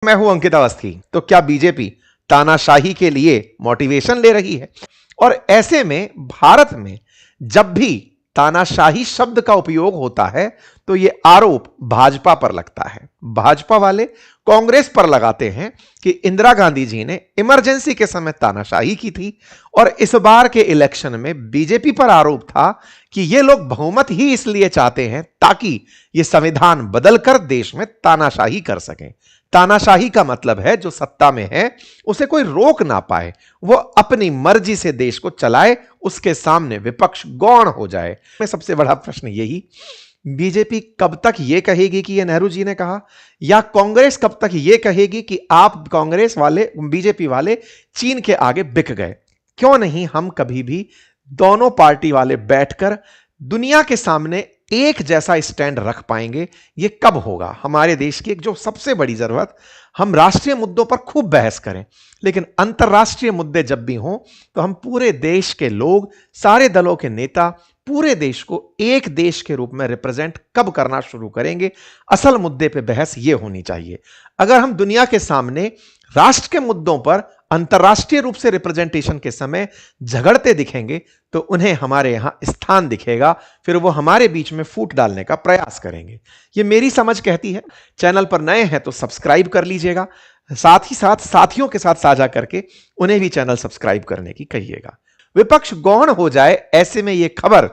मैं हूं अंकित अवस्थी। तो क्या बीजेपी तानाशाही के लिए मोटिवेशन ले रही है? और ऐसे में भारत में जब भी तानाशाही शब्द का उपयोग होता है तो यह आरोप भाजपा पर लगता है। भाजपा वाले कांग्रेस पर लगाते हैं कि इंदिरा गांधी जी ने इमरजेंसी के समय तानाशाही की थी और इस बार के इलेक्शन में बीजेपी पर आरोप था कि ये लोग बहुमत ही इसलिए चाहते हैं ताकि ये संविधान बदलकर देश में तानाशाही कर सकें। तानाशाही का मतलब है जो सत्ता में है उसे कोई रोक ना पाए, वो अपनी मर्जी से देश को चलाए, उसके सामने विपक्ष गौण हो जाए। में सबसे बड़ा प्रश्न यही, बीजेपी कब तक यह कहेगी कि यह नेहरू जी ने कहा, या कांग्रेस कब तक यह कहेगी कि आप कांग्रेस वाले बीजेपी वाले चीन के आगे बिक गए? क्यों नहीं हम कभी भी दोनों पार्टी वाले बैठकर दुनिया के सामने एक जैसा स्टैंड रख पाएंगे? ये कब होगा? हमारे देश की एक जो सबसे बड़ी जरूरत, हम राष्ट्रीय मुद्दों पर खूब बहस करें, लेकिन अंतर्राष्ट्रीय मुद्दे जब भी हों तो हम पूरे देश के लोग, सारे दलों के नेता पूरे देश को एक देश के रूप में रिप्रेजेंट कब करना शुरू करेंगे? असल मुद्दे पे बहस ये होनी चाहिए। अगर हम दुनिया के सामने राष्ट्र के मुद्दों पर अंतर्राष्ट्रीय रूप से रिप्रेजेंटेशन के समय झगड़ते दिखेंगे तो उन्हें हमारे यहां स्थान दिखेगा, फिर वो हमारे बीच में फूट डालने का प्रयास करेंगे। ये मेरी समझ कहती है। चैनल पर नए हैं तो सब्सक्राइब कर लीजिएगा, साथ ही साथ साथियों के साथ साझा करके उन्हें भी चैनल सब्सक्राइब करने की कहिएगा। विपक्ष गौण हो जाए, ऐसे में यह खबर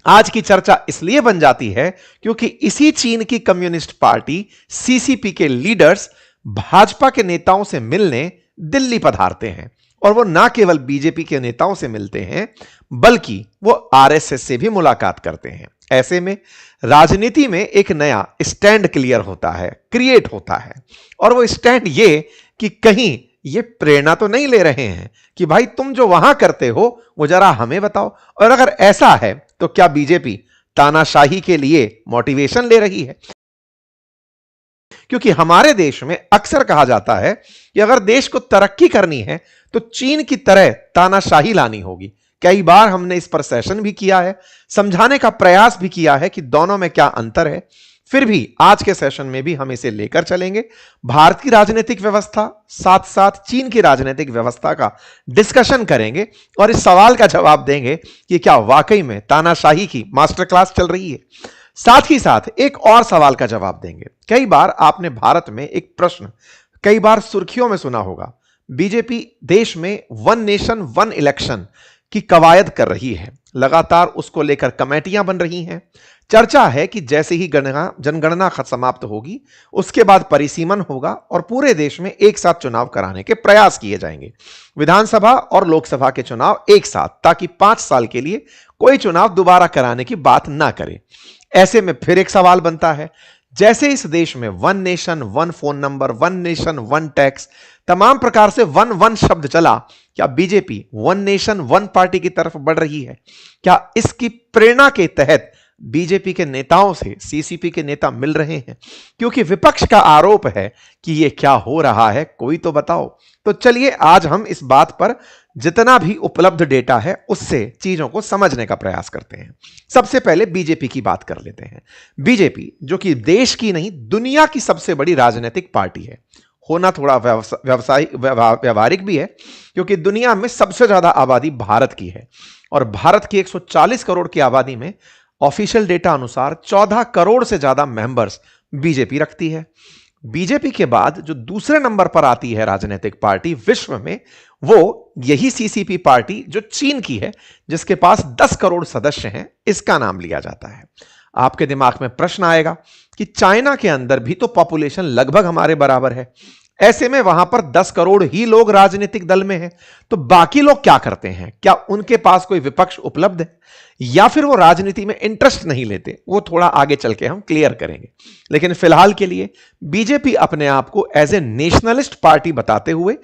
आज की चर्चा इसलिए बन जाती है क्योंकि इसी चीन की कम्युनिस्ट पार्टी सीसीपी के लीडर्स भाजपा के नेताओं से मिलने दिल्ली पधारते हैं, और वो ना केवल बीजेपी के नेताओं से मिलते हैं बल्कि वो आरएसएस से भी मुलाकात करते हैं। ऐसे में राजनीति में एक नया स्टैंड क्लियर होता है, क्रिएट होता है, और वो स्टैंड ये कि कहीं ये प्रेरणा तो नहीं ले रहे हैं कि भाई तुम जो वहां करते हो वो जरा हमें बताओ। और अगर ऐसा है तो क्या बीजेपी तानाशाही के लिए मोटिवेशन ले रही है? क्योंकि हमारे देश में अक्सर कहा जाता है कि अगर देश को तरक्की करनी है तो चीन की तरह तानाशाही लानी होगी। कई बार हमने इस पर सेशन भी किया है, समझाने का प्रयास भी किया है कि दोनों में क्या अंतर है। फिर भी आज के सेशन में भी हम इसे लेकर चलेंगे। भारत की राजनीतिक व्यवस्था साथ साथ चीन की राजनीतिक व्यवस्था का डिस्कशन करेंगे और इस सवाल का जवाब देंगे कि क्या वाकई में तानाशाही की मास्टर क्लास चल रही है। साथ ही साथ एक और सवाल का जवाब देंगे। कई बार आपने भारत में एक प्रश्न कई बार सुर्खियों में सुना होगा, बीजेपी देश में वन नेशन वन इलेक्शन की कवायद कर रही है, लगातार उसको लेकर कमेटियां बन रही हैं। चर्चा है कि जैसे ही जनगणना समाप्त होगी उसके बाद परिसीमन होगा और पूरे देश में एक साथ चुनाव कराने के प्रयास किए जाएंगे, विधानसभा और लोकसभा के चुनाव एक साथ, ताकि 5 साल के लिए कोई चुनाव दोबारा कराने की बात ना करे। ऐसे में फिर एक सवाल बनता है, जैसे इस देश में one nation one phone number, one nation one tax, तमाम प्रकार से वन वन शब्द चला, क्या BJP one nation one party की तरफ बढ़ रही है? क्या इसकी प्रेरणा के तहत बीजेपी के नेताओं से सीसीपी के नेता मिल रहे हैं? क्योंकि विपक्ष का आरोप है कि यह क्या हो रहा है, कोई तो बताओ। तो चलिए आज हम इस बात पर जितना भी उपलब्ध डेटा है उससे चीजों को समझने का प्रयास करते हैं। सबसे पहले बीजेपी की बात कर लेते हैं। बीजेपी जो कि देश की नहीं दुनिया की सबसे बड़ी राजनीतिक पार्टी है, होना थोड़ा व्यवहारिक भी है क्योंकि दुनिया में सबसे ज्यादा आबादी भारत की है और भारत की 140 करोड़ की आबादी में ऑफिशियल डेटा अनुसार 14 करोड़ से ज्यादा मेंबर्स बीजेपी रखती है। बीजेपी के बाद जो दूसरे नंबर पर आती है राजनीतिक पार्टी विश्व में, वो यही सीसीपी पार्टी जो चीन की है, जिसके पास 10 करोड़ सदस्य हैं, इसका नाम लिया जाता है। आपके दिमाग में प्रश्न आएगा कि चाइना के अंदर भी तो पॉपुलेशन लगभग हमारे बराबर है, ऐसे में वहां पर 10 करोड़ ही लोग राजनीतिक दल में हैं, तो बाकी लोग क्या करते हैं? क्या उनके पास कोई विपक्ष उपलब्ध है या फिर वो राजनीति में इंटरेस्ट नहीं लेते? वो थोड़ा आगे चल के हम क्लियर करेंगे। लेकिन फिलहाल के लिए बीजेपी अपने आप को एज ए नेशनलिस्ट पार्टी बताते हुए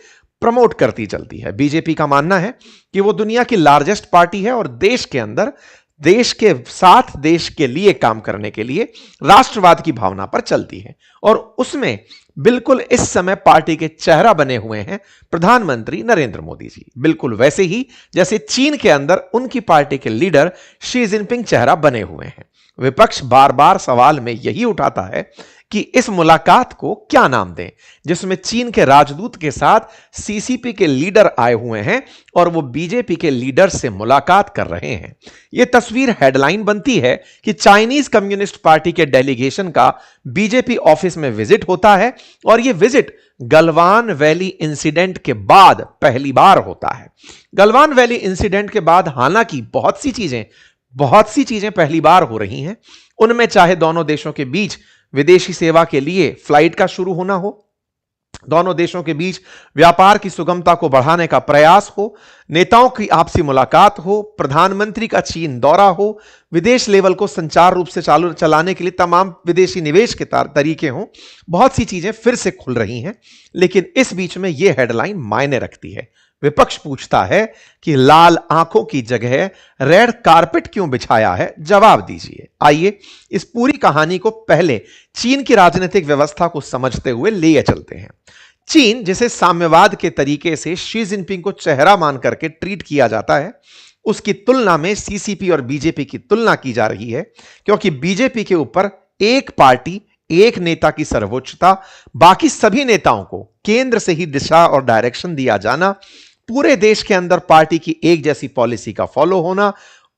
प्रमोट करती चलती है। बीजेपी का मानना है कि वो दुनिया की लार्जेस्ट पार्टी है और देश के अंदर देश के साथ देश के लिए काम करने के लिए राष्ट्रवाद की भावना पर चलती है, और उसमें बिल्कुल इस समय पार्टी के चेहरा बने हुए हैं प्रधानमंत्री नरेंद्र मोदी जी, बिल्कुल वैसे ही जैसे चीन के अंदर उनकी पार्टी के लीडर शी जिनपिंग चेहरा बने हुए हैं। विपक्ष बार बार सवाल में यही उठाता है कि इस मुलाकात को क्या नाम दें, जिसमें चीन के राजदूत के साथ सीसीपी के लीडर आए हुए हैं और वो बीजेपी के लीडर से मुलाकात कर रहे हैं। यह तस्वीर हेडलाइन बनती है कि चाइनीज कम्युनिस्ट पार्टी के डेलीगेशन का बीजेपी ऑफिस में विजिट होता है और यह विजिट गलवान वैली इंसिडेंट के बाद पहली बार होता है। गलवान वैली इंसिडेंट के बाद हालांकि बहुत सी चीजें पहली बार हो रही हैं। उनमें चाहे दोनों देशों के बीच विदेशी सेवा के लिए फ्लाइट का शुरू होना हो, दोनों देशों के बीच व्यापार की सुगमता को बढ़ाने का प्रयास हो, नेताओं की आपसी मुलाकात हो, प्रधानमंत्री का चीन दौरा हो, विदेश लेवल को संचार रूप से चलाने के लिए तमाम विदेशी निवेश के तरीके हों, बहुत सी चीजें फिर से खुल रही हैं। लेकिन इस बीच में यह हेडलाइन मायने रखती है। विपक्ष पूछता है कि लाल आंखों की जगह रेड कारपेट क्यों बिछाया है, जवाब दीजिए। आइए इस पूरी कहानी को पहले चीन की राजनीतिक व्यवस्था को समझते हुए ले चलते हैं। चीन, जिसे साम्यवाद के तरीके से शी जिनपिंग को चेहरा मान करके ट्रीट किया जाता है, उसकी तुलना में सीसीपी और बीजेपी की तुलना की जा रही है, क्योंकि बीजेपी के ऊपर एक पार्टी, एक नेता की सर्वोच्चता, बाकी सभी नेताओं को केंद्र से ही दिशा और डायरेक्शन दिया जाना, पूरे देश के अंदर पार्टी की एक जैसी पॉलिसी का फॉलो होना,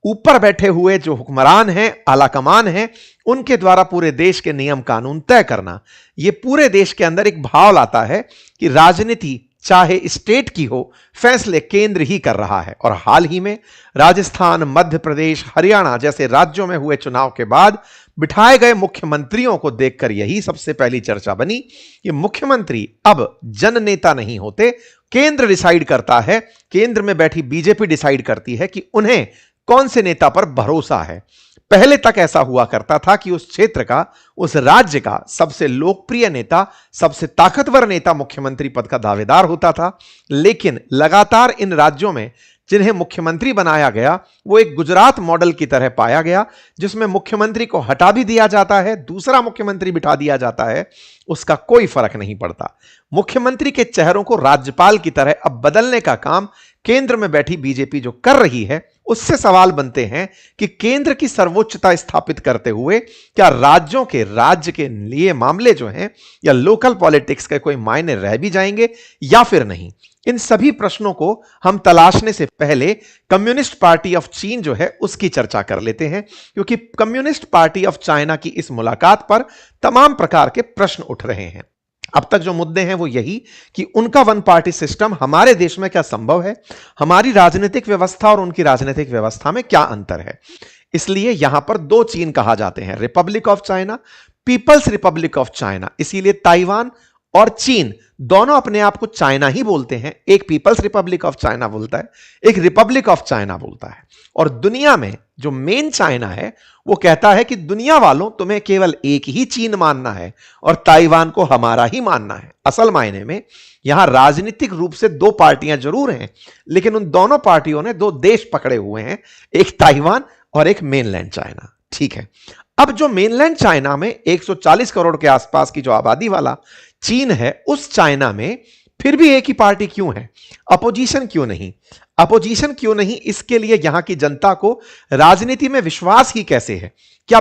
ऊपर बैठे हुए जो हुक्मरान हैं, आलाकमान हैं, उनके द्वारा पूरे देश के नियम कानून तय करना, यह पूरे देश के अंदर एक भाव लाता है कि राजनीति चाहे स्टेट की हो, फैसले केंद्र ही कर रहा है। और हाल ही में राजस्थान, मध्य प्रदेश, हरियाणा जैसे राज्यों में हुए चुनाव के बाद बिठाए गए मुख्यमंत्रियों को देखकर यही सबसे पहली चर्चा बनी कि मुख्यमंत्री अब जननेता नहीं होते, केंद्र डिसाइड करता है, केंद्र में बैठी बीजेपी डिसाइड करती है कि उन्हें कौन से नेता पर भरोसा है। पहले तक ऐसा हुआ करता था कि उस क्षेत्र का, उस राज्य का सबसे लोकप्रिय नेता, सबसे ताकतवर नेता मुख्यमंत्री पद का दावेदार होता था। लेकिन लगातार इन राज्यों में जिन्हें मुख्यमंत्री बनाया गया, वो एक गुजरात मॉडल की तरह पाया गया, जिसमें मुख्यमंत्री को हटा भी दिया जाता है, दूसरा मुख्यमंत्री बिठा दिया जाता है, उसका कोई फर्क नहीं पड़ता। मुख्यमंत्री के चेहरों को राज्यपाल की तरह अब बदलने का काम केंद्र में बैठी बीजेपी जो कर रही है, उससे सवाल बनते हैं कि केंद्र की सर्वोच्चता स्थापित करते हुए क्या राज्य के लिए मामले जो हैं या लोकल पॉलिटिक्स के कोई मायने रह भी जाएंगे या फिर नहीं। इन सभी प्रश्नों को हम तलाशने से पहले कम्युनिस्ट पार्टी ऑफ चीन जो है उसकी चर्चा कर लेते हैं, क्योंकि कम्युनिस्ट पार्टी ऑफ चाइना की इस मुलाकात पर तमाम प्रकार के प्रश्न उठ रहे हैं। अब तक जो मुद्दे हैं वो यही कि उनका वन पार्टी सिस्टम हमारे देश में क्या संभव है, हमारी राजनीतिक व्यवस्था और उनकी राजनीतिक व्यवस्था में क्या अंतर है। इसलिए यहां पर दो चीन कहा जाते हैं, republic of China, people's republic of China. इसीलिए ताइवान और चीन दोनों अपने आप को चाइना ही बोलते हैं। एक पीपल्स रिपब्लिक ऑफ चाइना बोलता है, एक रिपब्लिक ऑफ चाइना बोलता है। और दुनिया में जो मेन चाइना है वो कहता है कि दुनिया वालों, तुम्हें केवल एक ही चीन मानना है और ताइवान को हमारा ही मानना है। असल मायने में यहां राजनीतिक रूप से दो पार्टियां जरूर हैं, लेकिन उन दोनों पार्टियों ने दो देश पकड़े हुए हैं, एक ताइवान और एक मेनलैंड चाइना। ठीक है, अब जो मेनलैंड चाइना में 140 करोड़ के आसपास की जो आबादी वाला चीन है, उस चाइना में फिर भी एक ही पार्टी क्यों है, अपोजिशन क्यों नहीं? अपोजिशन क्यों नहीं, इसके लिए यहां की जनता को राजनीति में विश्वास ही कैसे है? क्या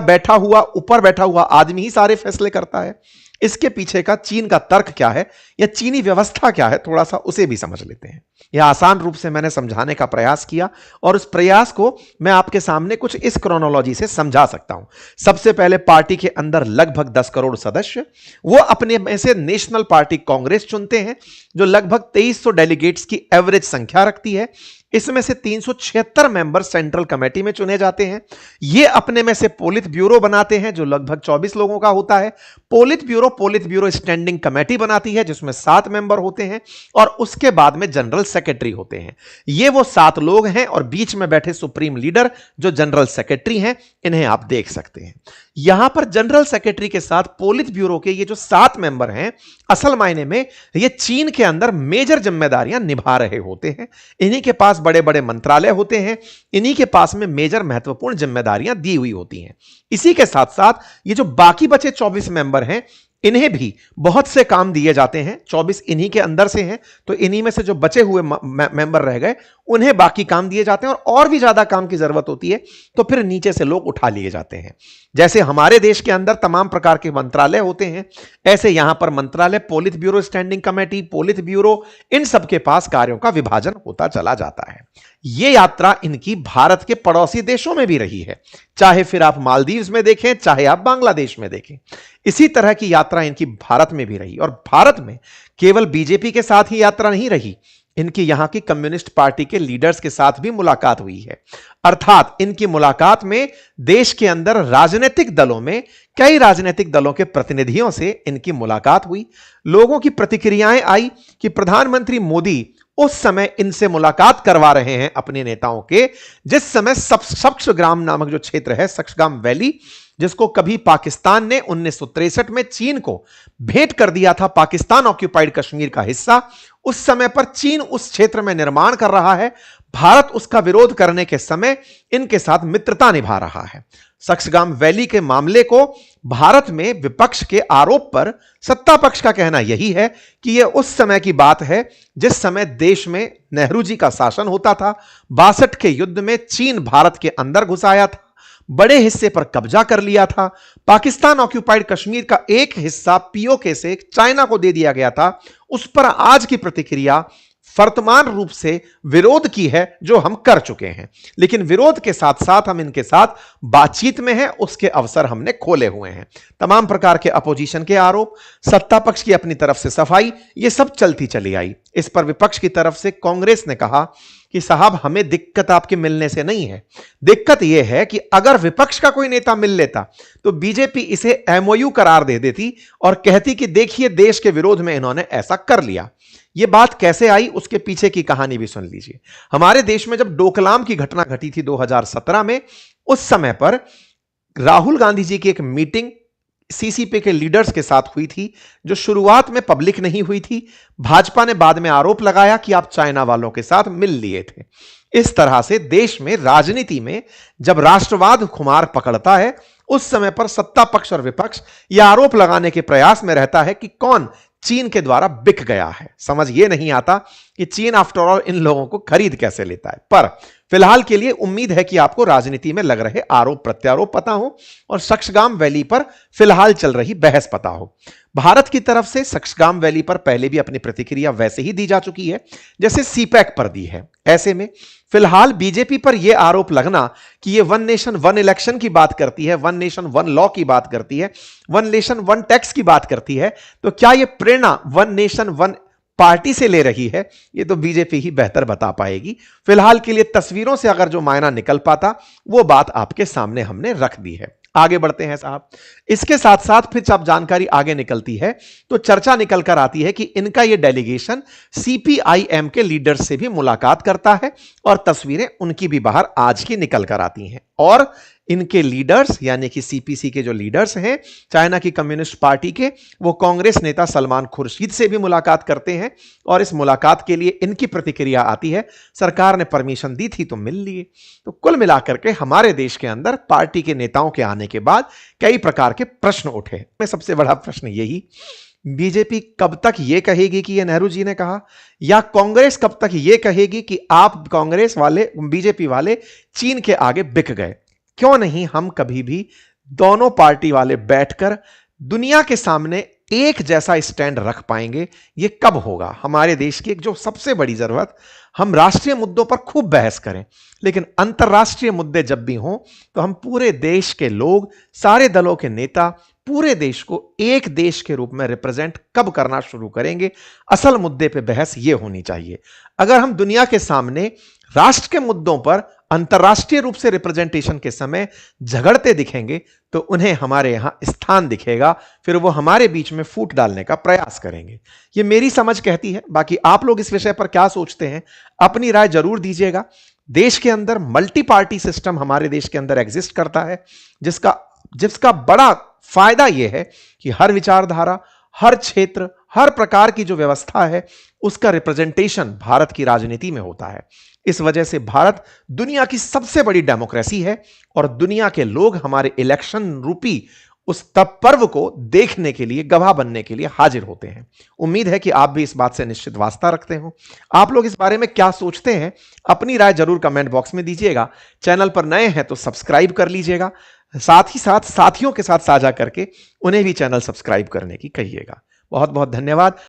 ऊपर बैठा हुआ आदमी ही सारे फैसले करता है? इसके पीछे का चीन का तर्क क्या है या चीनी व्यवस्था क्या है, थोड़ा सा उसे भी समझ लेते हैं। यह आसान रूप से मैंने समझाने का प्रयास किया और उस प्रयास को मैं आपके सामने कुछ इस क्रोनोलॉजी से समझा सकता हूं। सबसे पहले पार्टी के अंदर लगभग 10 करोड़ सदस्य, वो अपने में से नेशनल पार्टी कांग्रेस चुनते हैं, जो लगभग 2300 डेलीगेट्स की एवरेज संख्या रखती है। इसमें से 376 मेंबर सेंट्रल कमेटी में चुने जाते हैं। ये अपने में से पोलित ब्यूरो बनाते हैं, जो लगभग 24 लोगों का होता है। पोलित ब्यूरो स्टैंडिंग कमेटी बनाती है, जिसमें 7 मेंबर होते हैं, और उसके बाद में जनरल सेक्रेटरी होते हैं। ये वो 7 लोग हैं, और बीच में बैठे सुप्रीम लीडर जो जनरल सेक्रेटरी हैं, इन्हें आप देख सकते हैं। यहां पर जनरल सेक्रेटरी के साथ पोलित ब्यूरो के ये जो 7 मेंबर हैं, असल मायने में ये चीन के अंदर मेजर जिम्मेदारियां निभा रहे होते हैं। इन्हीं के पास बड़े बड़े मंत्रालय होते हैं, इन्हीं के पास में मेजर महत्वपूर्ण जिम्मेदारियां दी हुई होती हैं। इसी के साथ साथ ये जो बाकी बचे 24 मेंबर हैं, इन्हें भी बहुत से काम दिए जाते हैं, 24 इन्हीं के अंदर से हैं, तो इन्हीं में से जो बचे हुए मेंबर रह गए उन्हें बाकी काम दिए जाते हैं, और भी ज्यादा काम की जरूरत होती है तो फिर नीचे से लोग उठा लिए जाते हैं। जैसे हमारे देश के अंदर तमाम प्रकार के मंत्रालय होते हैं, ऐसे यहां पर मंत्रालय, politburo, standing committee, politburo, इन सबके पास कार्यों का विभाजन होता चला जाता है। यह यात्रा इनकी भारत के पड़ोसी देशों में भी रही है, चाहे फिर आप मालदीव्स में देखें, चाहे आप बांग्लादेश में देखें। इसी तरह की यात्रा इनकी भारत में भी रही, और भारत में केवल बीजेपी के साथ ही यात्रा नहीं रही, इनकी यहां की कम्युनिस्ट पार्टी के लीडर्स के साथ भी मुलाकात हुई है। अर्थात इनकी मुलाकात में देश के अंदर राजनीतिक दलों में कई राजनीतिक दलों के प्रतिनिधियों से इनकी मुलाकात हुई। लोगों की प्रतिक्रियाएं आई कि प्रधानमंत्री मोदी उस समय इनसे मुलाकात करवा रहे हैं अपने नेताओं के, जिस समय सक्सग्राम नामक जो क्षेत्र है, सक्सग्राम वैली, जिसको कभी पाकिस्तान ने 1963 में चीन को भेंट कर दिया था, पाकिस्तान ऑक्यूपाइड कश्मीर का हिस्सा, उस समय पर चीन उस क्षेत्र में निर्माण कर रहा है। भारत उसका विरोध करने के समय इनके साथ मित्रता निभा रहा है। सक्सगाम वैली के मामले को भारत में विपक्ष के आरोप पर सत्ता पक्ष का कहना यही है कि यह उस समय की बात है जिस समय देश में नेहरू जी का शासन होता था। 62 के युद्ध में चीन भारत के अंदर घुस आया था, बड़े हिस्से पर कब्जा कर लिया था। पाकिस्तान ऑक्यूपाइड कश्मीर का एक हिस्सा पीओके से चाइना को दे दिया गया था। उस पर आज की प्रतिक्रिया वर्तमान रूप से विरोध की है जो हम कर चुके हैं, लेकिन विरोध के साथ साथ हम इनके साथ बातचीत में हैं, उसके अवसर हमने खोले हुए हैं। तमाम प्रकार के अपोजिशन के आरोप, सत्ता पक्ष की अपनी तरफ से सफाई, ये सब चलती चली आई। इस पर विपक्ष की तरफ से कांग्रेस ने कहा कि साहब हमें दिक्कत आपके मिलने से नहीं है, दिक्कत यह है कि अगर विपक्ष का कोई नेता मिल लेता तो बीजेपी इसे एमओयू करार दे देती और कहती कि देखिए देश के विरोध में इन्होंने ऐसा कर लिया। यह बात कैसे आई उसके पीछे की कहानी भी सुन लीजिए। हमारे देश में जब डोकलाम की घटना घटी थी 2017 में, उस समय पर राहुल गांधी जी की एक मीटिंग सीसीपी के लीडर्स के साथ हुई थी, जो शुरुआत में पब्लिक नहीं हुई थी। भाजपा ने बाद में आरोप लगाया कि आप चाइना वालों के साथ मिल लिए थे। इस तरह से देश में राजनीति में जब राष्ट्रवाद खुमार पकड़ता है, उस समय पर सत्ता पक्ष और विपक्ष यह आरोप लगाने के प्रयास में रहता है कि कौन चीन के द्वारा बिक गया है। समझ यह नहीं आता कि चीन आफ्टर ऑल इन लोगों को खरीद कैसे लेता है। पर फिलहाल के लिए उम्मीद है कि आपको राजनीति में लग रहे आरोप प्रत्यारोप पता हो और सक्सगाम वैली पर फिलहाल चल रही बहस पता हो। भारत की तरफ से सक्सगाम वैली पर पहले भी अपनी प्रतिक्रिया वैसे ही दी जा चुकी है जैसे सीपैक पर दी है। ऐसे में फिलहाल बीजेपी पर यह आरोप लगना कि यह वन नेशन वन इलेक्शन की बात करती है, वन नेशन वन लॉ की बात करती है, वन नेशन वन टैक्स की बात करती है, तो क्या यह प्रेरणा वन नेशन वन पार्टी से ले रही है, यह तो बीजेपी ही बेहतर बता पाएगी। फिलहाल के लिए तस्वीरों से अगर जो मायना निकल पाता वो बात आपके सामने हमने रख दी है। आगे बढ़ते हैं साहब। इसके साथ साथ फिर जब जानकारी आगे निकलती है तो चर्चा निकल कर आती है कि इनका यह डेलीगेशन सीपीआईएम के लीडर्स से भी मुलाकात करता है और तस्वीरें उनकी भी बाहर आज की निकल कर आती हैं। और इनके लीडर्स यानी कि सीपीसी के जो लीडर्स हैं चाइना की कम्युनिस्ट पार्टी के, वो कांग्रेस नेता सलमान खुर्शीद से भी मुलाकात करते हैं और इस मुलाकात के लिए इनकी प्रतिक्रिया आती है सरकार ने परमिशन दी थी तो मिल लिए। तो कुल मिलाकर के हमारे देश के अंदर पार्टी के नेताओं के आने के बाद कई प्रकार के प्रश्न उठे। में सबसे बड़ा प्रश्न यही, बीजेपी कब तक यह कहेगी कि यह नेहरू जी ने कहा, या कांग्रेस कब तक यह कहेगी कि आप कांग्रेस वाले बीजेपी वाले चीन के आगे बिक गए। क्यों नहीं हम कभी भी दोनों पार्टी वाले बैठकर दुनिया के सामने एक जैसा स्टैंड रख पाएंगे, ये कब होगा। हमारे देश की एक जो सबसे बड़ी जरूरत, हम राष्ट्रीय मुद्दों पर खूब बहस करें लेकिन अंतर्राष्ट्रीय मुद्दे जब भी हों तो हम पूरे देश के लोग, सारे दलों के नेता पूरे देश को एक देश के रूप में रिप्रेजेंट कब करना शुरू करेंगे। असल मुद्दे पे बहस ये होनी चाहिए। अगर हम दुनिया के सामने राष्ट्र के मुद्दों पर अंतर्राष्ट्रीय रूप से रिप्रेजेंटेशन के समय झगड़ते दिखेंगे तो उन्हें हमारे यहां स्थान दिखेगा, फिर वो हमारे बीच में फूट डालने का प्रयास करेंगे। ये मेरी समझ कहती है। बाकी आप लोग इस विषय पर क्या सोचते हैं, अपनी राय जरूर दीजिएगा। देश के अंदर मल्टी पार्टी सिस्टम हमारे देश के अंदर एग्जिस्ट करता है, जिसका बड़ा फायदा यह है कि हर विचारधारा, हर क्षेत्र, हर प्रकार की जो व्यवस्था है उसका रिप्रेजेंटेशन भारत की राजनीति में होता है। इस वजह से भारत दुनिया की सबसे बड़ी डेमोक्रेसी है और दुनिया के लोग हमारे इलेक्शन रूपी उस तप पर्व को देखने के लिए, गवाह बनने के लिए हाजिर होते हैं। उम्मीद है कि आप भी इस बात से निश्चित वास्ता रखते हो। आप लोग इस बारे में क्या सोचते हैं, अपनी राय जरूर कमेंट बॉक्स में दीजिएगा। चैनल पर नए हैं तो सब्सक्राइब कर लीजिएगा, साथ ही साथ साथियों के साथ साझा करके उन्हें भी चैनल सब्सक्राइब करने की कहिएगा। बहुत बहुत धन्यवाद।